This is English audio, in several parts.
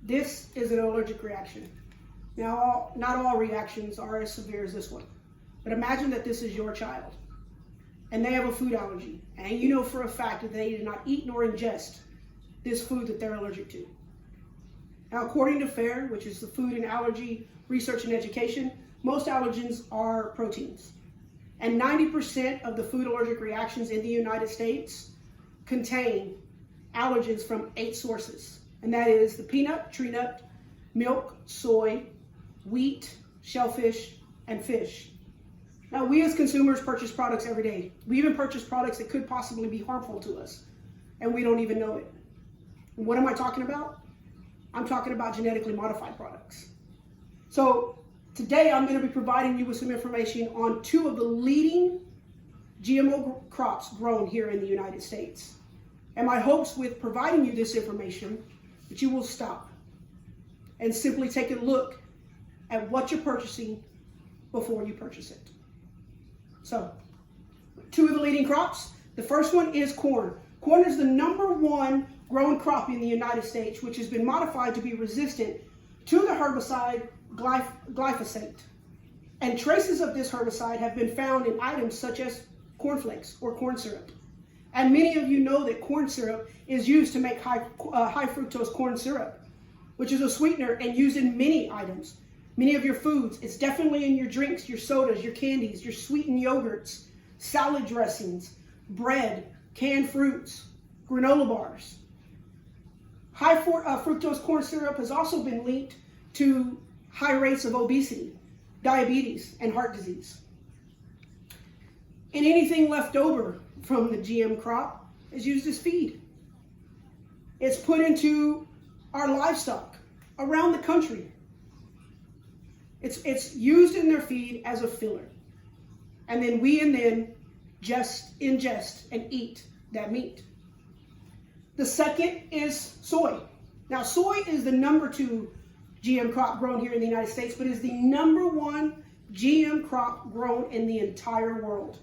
This is an allergic reaction. Now, not all reactions are as severe as this one, but imagine that this is your child and they have a food allergy, and you know for a fact that they did not eat nor ingest this food that they're allergic to. Now, according to FARE, which is the Food and Allergy Research and Education, most allergens are proteins. And 90% of the food allergic reactions in the United States contain allergens from 8 sources. And that is the peanut, tree nut, milk, soy, wheat, shellfish, and fish. Now, we as consumers purchase products every day. We even purchase products that could possibly be harmful to us, and we don't even know it. And what am I talking about? I'm talking about genetically modified products. So today I'm going to be providing you with some information on 2 of the leading GMO crops grown here in the United States. And my hopes with providing you this information that you will stop and simply take a look at what you're purchasing before you purchase it. So, 2 of the leading crops. The first one is corn. Corn is the #1 grown crop in the United States, which has been modified to be resistant to the herbicide glyphosate. And traces of this herbicide have been found in items such as cornflakes or corn syrup. And many of you know that corn syrup is used to make high fructose corn syrup, which is a sweetener and used in many items. Many of your foods. It's definitely in your drinks, your sodas, your candies, your sweetened yogurts, salad dressings, bread, canned fruits, granola bars. High fructose corn syrup has also been linked to high rates of obesity, diabetes, and heart disease. And anything left over from the GM crop is used as feed. It's put into our livestock around the country. It's used in their feed as a filler. And then we just ingest and eat that meat. The second is soy. Now, soy is the #2 GM crop grown here in the United States, but is the #1 GM crop grown in the entire world.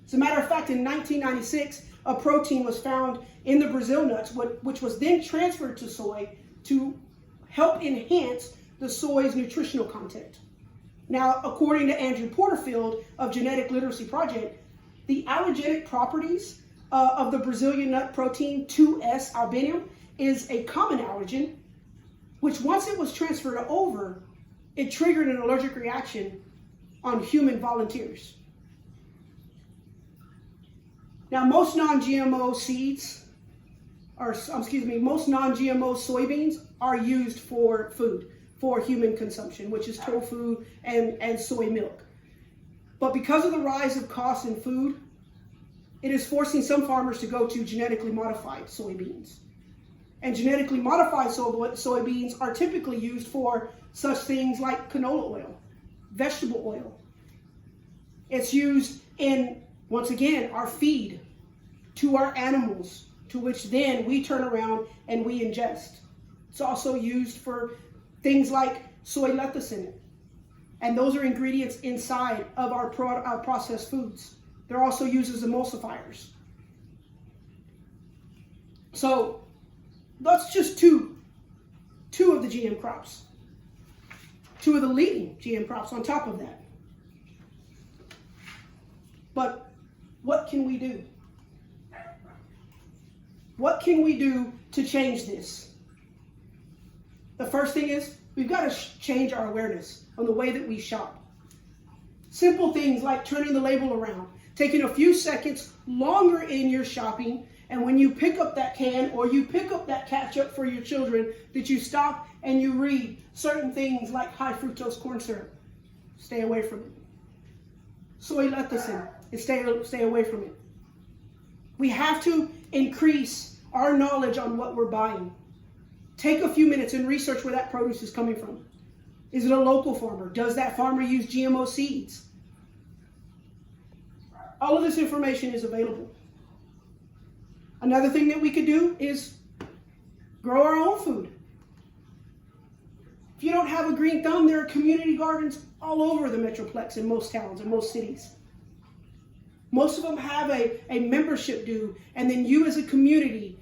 As a matter of fact, in 1996, a protein was found in the Brazil nuts, which was then transferred to soy to help enhance the soy's nutritional content. Now, according to Andrew Porterfield of Genetic Literacy Project, the allergenic properties of the Brazilian nut protein 2S albumin is a common allergen, which once it was transferred over, it triggered an allergic reaction on human volunteers. Now, most non-GMO most non-GMO soybeans are used for food, for human consumption, which is tofu and soy milk. But because of the rise of costs in food, it is forcing some farmers to go to genetically modified soybeans. And genetically modified soybeans are typically used for such things like canola oil, vegetable oil. It's used in, once again, our feed to our animals, to which then we turn around and we ingest. It's also used for things like soy lecithin, and those are ingredients inside of our processed foods. They're also used as emulsifiers. So that's just two of the GM crops. 2 of the leading GM crops on top of that. But what can we do? What can we do to change this? The first thing is we've got to change our awareness on the way that we shop. Simple things like turning the label around, taking a few seconds longer in your shopping, and when you pick up that can or you pick up that ketchup for your children, that you stop and you read certain things like high fructose corn syrup. Stay away from it. Soy lecithin, and stay away from it. We have to increase our knowledge on what we're buying. Take a few minutes and research where that produce is coming from. Is it a local farmer? Does that farmer use GMO seeds? All of this information is available. Another thing that we could do is grow our own food. If you don't have a green thumb, there are community gardens all over the Metroplex in most towns and most cities. Most of them have a membership due, and then you as a community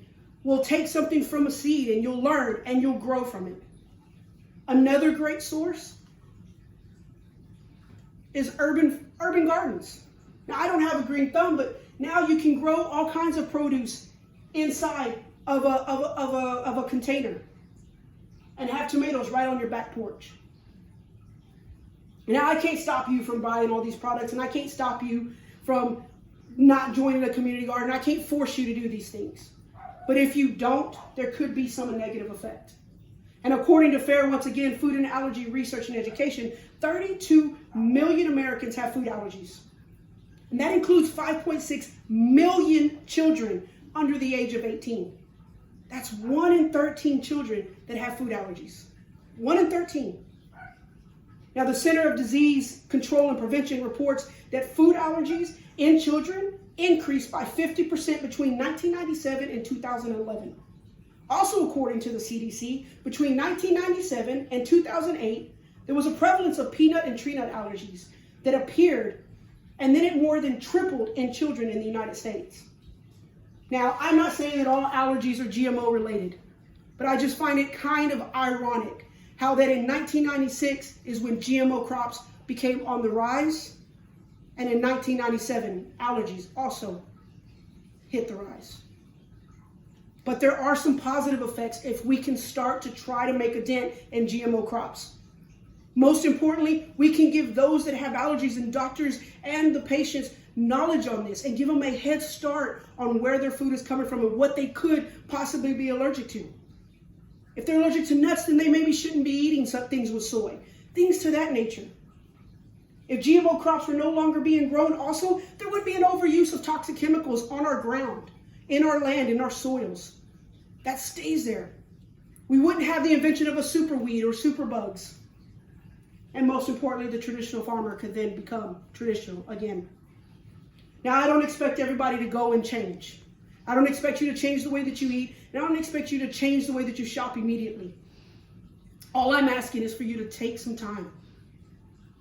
will take something from a seed and you'll learn and you'll grow from it. Another great source is urban gardens. Now, I don't have a green thumb, but now you can grow all kinds of produce inside of a container and have tomatoes right on your back porch. Now, I can't stop you from buying all these products, and I can't stop you from not joining a community garden. I can't force you to do these things. But if you don't, there could be some negative effect. And according to FAIR, once again, Food and Allergy Research and Education, 32 million Americans have food allergies. And that includes 5.6 million children under the age of 18. That's 1 in 13 children that have food allergies. 1 in 13. Now, the Center of Disease Control and Prevention reports that food allergies in children increased by 50% between 1997 and 2011. Also, according to the CDC, between 1997 and 2008, there was a prevalence of peanut and tree nut allergies that appeared, and then it more than tripled in children in the United States. Now, I'm not saying that all allergies are GMO related, but I just find it kind of ironic how that in 1996 is when GMO crops became on the rise, and in 1997, allergies also hit the rise. But there are some positive effects if we can start to try to make a dent in GMO crops. Most importantly, we can give those that have allergies and doctors and the patients knowledge on this and give them a head start on where their food is coming from and what they could possibly be allergic to. If they're allergic to nuts, then they maybe shouldn't be eating some things with soy. Things to that nature. If GMO crops were no longer being grown, also, there would be an overuse of toxic chemicals on our ground, in our land, in our soils. That stays there. We wouldn't have the invention of a superweed or superbugs. And most importantly, the traditional farmer could then become traditional again. Now, I don't expect everybody to go and change. I don't expect you to change the way that you eat, and I don't expect you to change the way that you shop immediately. All I'm asking is for you to take some time.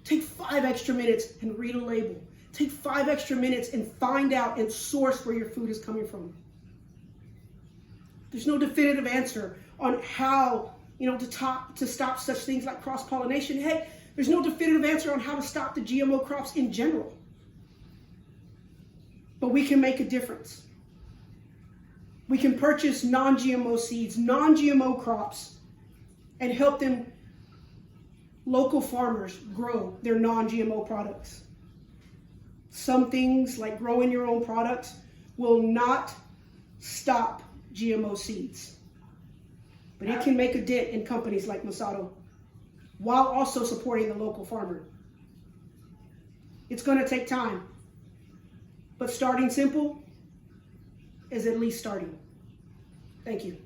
Take 5 extra minutes and read a label. Take 5 extra minutes and find out and source where your food is coming from. There's no definitive answer on how, to stop such things like cross-pollination. Hey, there's no definitive answer on how to stop the GMO crops in general. But we can make a difference. We can purchase non-GMO seeds, non-GMO crops, and help them, local farmers, grow their non-GMO products. Some things like growing your own products will not stop GMO seeds, but it can make a dent in companies like Masato while also supporting the local farmer. It's going to take time, but starting simple is at least starting. Thank you.